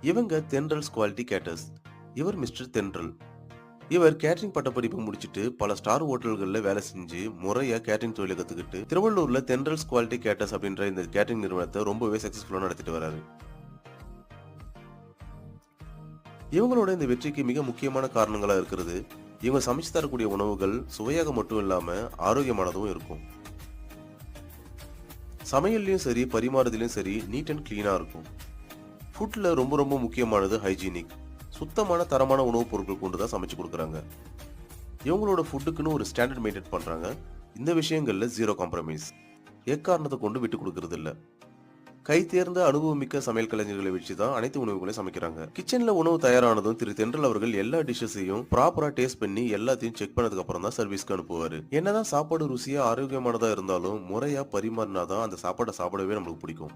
இவங்க தென்றல்ஸ் குவாலிட்டி கேட்டர்ஸ். இவர் மிஸ்டர் தென்றல். இவர் கேட்டரிங் பட்டப்படிப்பு முடிச்சுட்டு பல ஸ்டார் ஹோட்டல்கள்ல வேலை செஞ்சு முறையா கேட்டரிங் தொழிலை கத்துக்கிட்டு திருவள்ளூர்ல தென்றல்ஸ் குவாலிட்டி கேட்டர்ஸ் அப்படின்ற இந்த கேட்டரிங் நிறுவனத்தை ரொம்பவே சக்சஸ்ஃபுல்லா நடத்திட்டு வராரு. இவங்களோட இந்த வெற்றிக்கு மிக முக்கியமான காரணங்களா இருக்கிறது, இவங்க சமைச்சு தரக்கூடிய உணவுகள் சுவையாக மட்டும் இல்லாம ஆரோக்கியமானதும் இருக்கும். சமையல்லையும் சரி பரிமாறுதலையும் சரி நீட் அண்ட் கிளீனா இருக்கும். ஃபுட்ல ரொம்ப ரொம்ப முக்கியமானது ஹைஜீனிக். சுத்தமான தரமான உணவுப் பொருட்கள் கொண்டு தான் சமைச்சு கொடுக்குறாங்க. இவங்களோட ஃபுட்டுக்குன்னு ஒரு ஸ்டாண்டர்ட் மெயின்டைன் பண்றாங்க. இந்த விஷயங்கள்ல ஜீரோ காம்ப்ரமைஸ். எக்காரணத்தை கொண்டு விட்டு கொடுக்கறது இல்ல. கை தேர்ந்த அனுபவமிக்க சமையல் கலைஞர்களை வச்சு தான் அனைத்து உணவுகளையும் சமைக்கிறாங்க. கிச்சன்ல உணவு தயாரானதும் திரு தென்றல் அவர்கள் எல்லா டிஷ்ஷஸையும் ப்ராப்பரா டேஸ்ட் பண்ணி எல்லாத்தையும் செக் பண்ணதுக்கு அப்புறம் தான் சர்வீஸ்க்கு அனுப்புவாரு. என்னதான் சாப்பாடு ருசியா ஆரோக்கியமானதா இருந்தாலும் முறையா பரிமாறினாதான் அந்த சாப்பாடை சாப்பிடவே நம்மளுக்கு பிடிக்கும்.